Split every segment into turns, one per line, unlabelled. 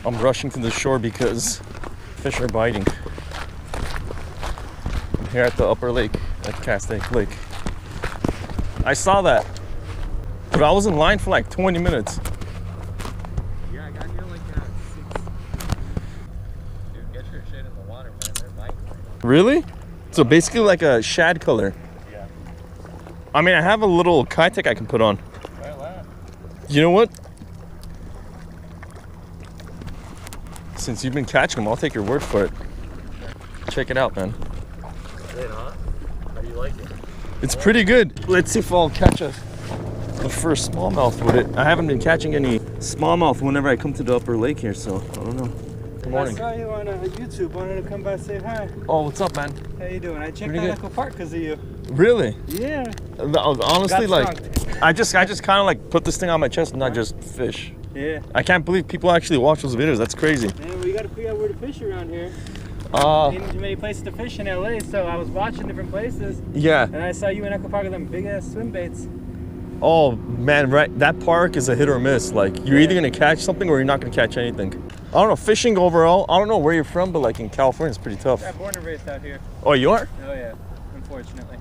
I'm rushing to the shore because fish are biting. I'm here at the upper lake, at Castaic Lake. I saw that, but I was in line for like 20 minutes.
Yeah, I got here like 6. Dude, get your shit in the water, man. They're biting.
Really? So basically like a shad color.
Yeah.
I mean, I have a little Castaic I can put on. You know what? Since you've been catching them, I'll take your word for it. Check it out, man.
Is it hot? How do you like it?
It's pretty good. Let's see if I'll catch the first smallmouth with it. I haven't been catching any smallmouth whenever I come to the upper lake here, so I don't know. Good morning.
I saw you on YouTube. Wanted to come by and say hi.
Oh, what's up, man?
How you doing? I checked
Pretty
out
good.
Echo Park because of you.
Really?
Yeah.
Honestly,
Got
like, I just kind of like put this thing on my chest and not just fish.
Yeah.
I can't believe people actually watch those videos. That's crazy.
Man, we got to figure out where to fish around here. Ain't too many places to fish in LA, so I was watching different places.
Yeah.
And I saw you in Echo Park with them big ass swim baits.
Oh man, right. That park is a hit or miss. Like, you're either gonna catch something or you're not gonna catch anything. I don't know, fishing overall, I don't know where you're from, but like in California, it's pretty tough.
I'm born and raised out here.
Oh, you are?
Oh yeah, unfortunately.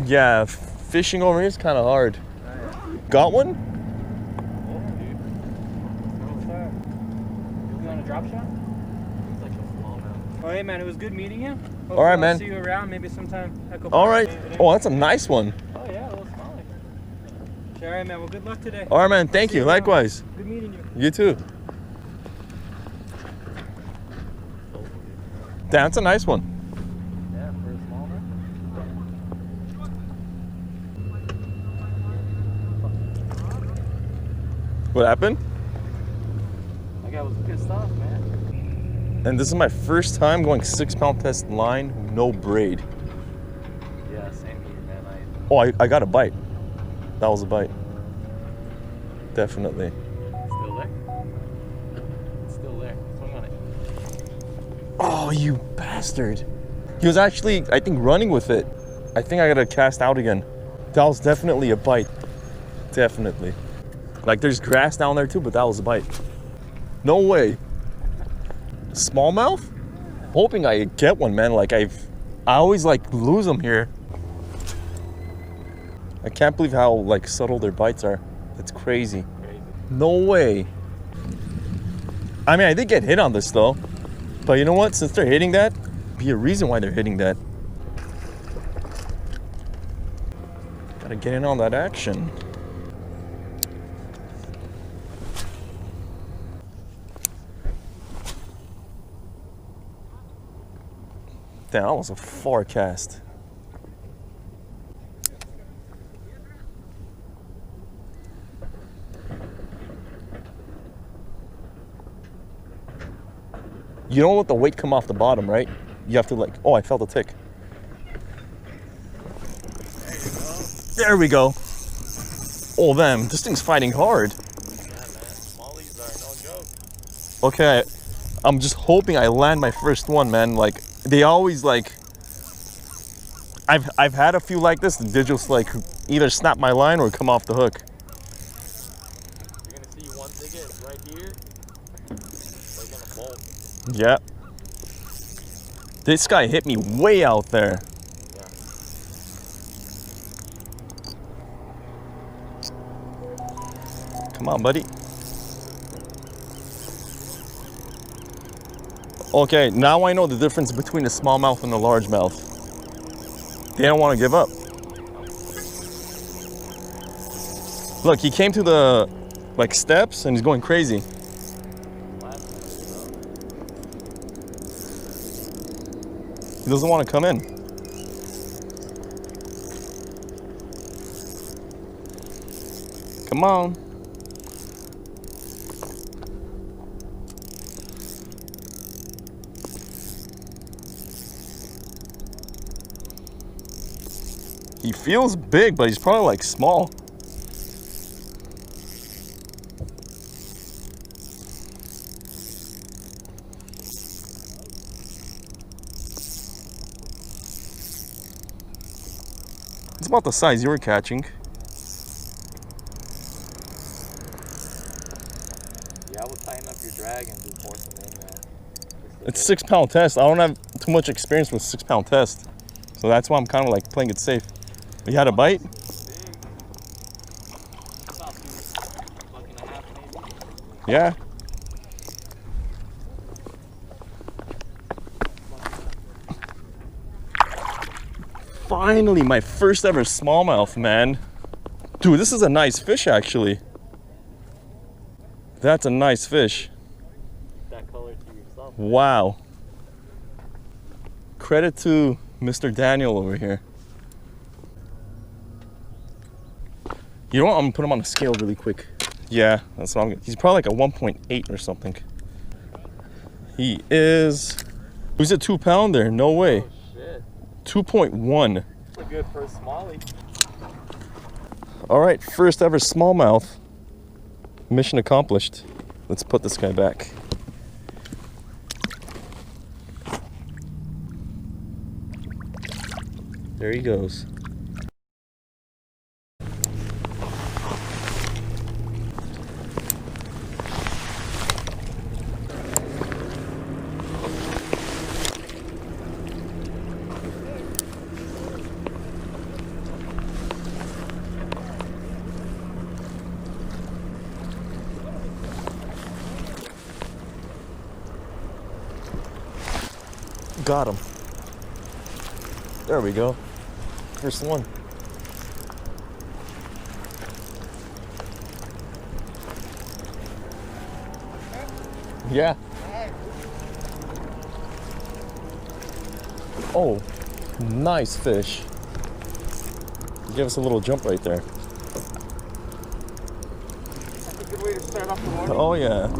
Yeah, fishing over here is kind of hard.
Oh, yeah.
Got one?
Oh, dude. What's up? You want a drop shot?
It's like a smallmouth.
Oh, hey man, it was good meeting you. Hopefully
All right,
I'll
man.
see you around maybe sometime. Echo Park.
All right. Oh, that's a nice one.
Oh yeah, a little smaller. All right, man. Well, good luck today.
All right, man. Thank you. Likewise.
Good meeting you.
You too. That's a nice one.
Yeah, for a smallmouth.
What happened?
That guy was pissed off, man.
And this is my first time going 6-pound test line, no braid.
Yeah, same here, man.
Oh, I got a bite. That was a bite. Definitely.
Still there? It's still there. Swing on it.
Oh, you bastard. He was actually, I think, running with it. I think I gotta cast out again. That was definitely a bite. Definitely. Like, there's grass down there too, but that was a bite. No way. Smallmouth? Hoping I get one, man. Like, I always like lose them here. I can't believe how like subtle their bites are. That's crazy. No way. I mean, I did get hit on this though. But you know what? Since they're hitting that, be a reason why they're hitting that. Gotta get in on that action. Damn, that was a far cast. You don't let the weight come off the bottom, right? You have to like, oh, I felt a tick. There we go. Oh, damn, this thing's fighting hard.
Yeah, man. Smallies are no joke.
Okay, I'm just hoping I land my first one, man. Like, they always like, I've had a few like this. They just like either snap my line or come off the hook.
You're gonna see one ticket it's right here. They're gonna bolt.
Yeah. This guy hit me way out there.
Yeah.
Come on, buddy. Okay, now I know the difference between a smallmouth and a largemouth. They don't want to give up. Look, he came to the like steps and he's going crazy. He doesn't want to come in. Come on. He feels big, but he's probably like small. It's about the size you were catching.
Yeah, I would tighten up your drag and just force them in, man.
It's 6 pound test. I don't have too much experience with 6 pound test. So that's why I'm kind of like playing it safe. You had a bite?
About 2.5 maybe.
Yeah. Finally, my first ever smallmouth, man. Dude, this is a nice fish, actually. That's a nice fish.
That color to yourself.
Wow. Credit to Mr. Daniel over here. You know what? I'm gonna put him on a scale really quick. Yeah, that's what I'm gonna. He's probably like a 1.8 or something. He is. He's a 2 pounder. No way.
Oh, shit.
2.1.
That's good for a smallie.
All right, first ever smallmouth. Mission accomplished. Let's put this guy back. There he goes. Got him. There we go. First one. Yeah. Oh, nice fish. Give us a little jump right there.
That's a good way to start off the morning.
Oh yeah.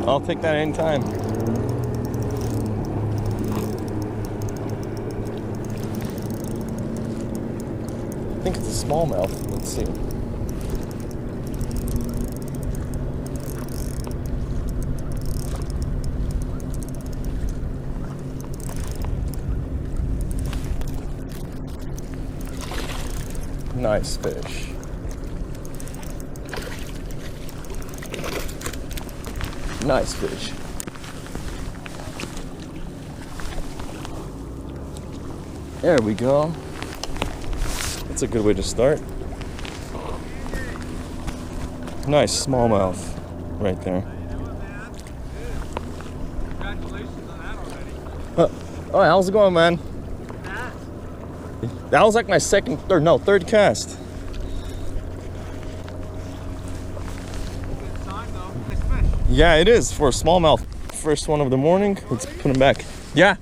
I'll take that anytime. I think it's a smallmouth. Let's see. Nice fish. Nice fish. There we go. That's a good way to start. Nice smallmouth right there.
Congratulations on that already.
Oh, how's it going, man? That was like my third cast.
Good sign though. Nice fish.
Yeah, it is for a smallmouth. First one of the morning. Let's put him back. Yeah.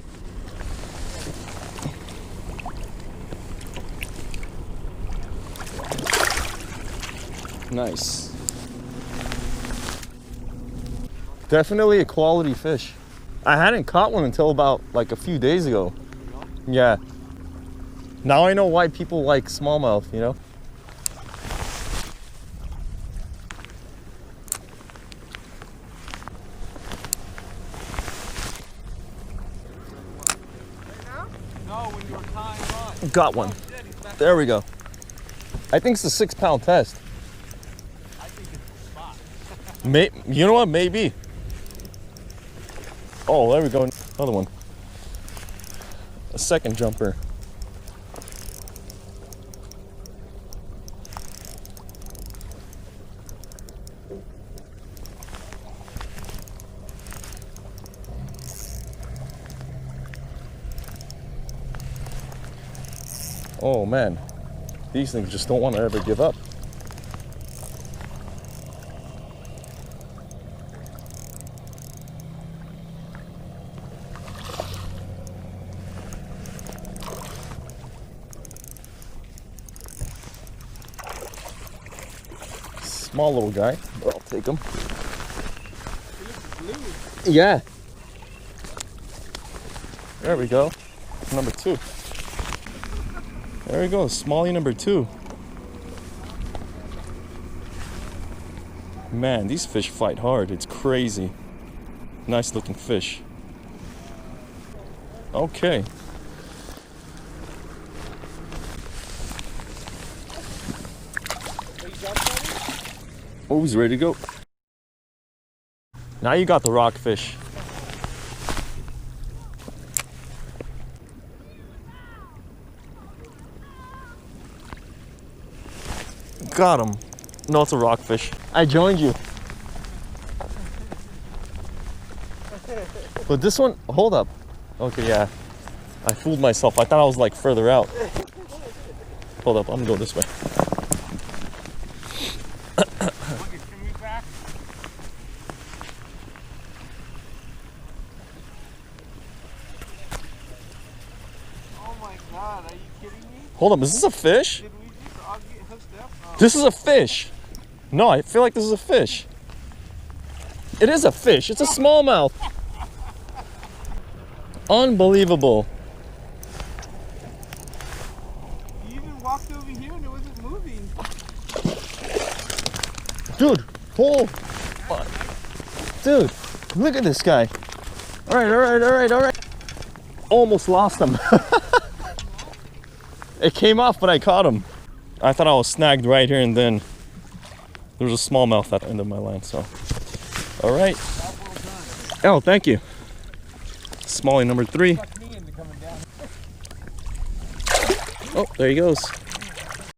Nice. Definitely a quality fish. I hadn't caught one until about like a few days ago. Yeah. Now I know why people like smallmouth, you know?
No, when you were tying on.
Got one. There we go. I think it's a 6 pound test.
I think it's the spot.
You know what? Maybe. Oh, there we go. Another one. A second jumper. Oh man, these things just don't want to ever give up. Small little guy, but I'll take him. Yeah. There we go. Number 2. There we go, smallie number 2. Man, these fish fight hard. It's crazy. Nice looking fish. Okay. Oh, he's ready to go. Now you got the rockfish. Got him. No, it's a rockfish. I joined you. But this one, hold up. Okay, yeah. I fooled myself. I thought I was like further out. Hold up, I'm gonna go this way.
Oh my god, are you kidding me?
Hold up, is this a fish?
Did we just all get hooked up? Oh.
This is a fish. No, I feel like this is a fish. It is a fish. It's a smallmouth. Unbelievable.
You even walked over here and it wasn't moving.
Dude, pull. Dude, look at this guy. All right. Almost lost him. It came off, but I caught him. I thought I was snagged right here, and then there was a smallmouth at the end of my line, so. All right. Oh, thank you. Smallie number 3. Oh, there he goes.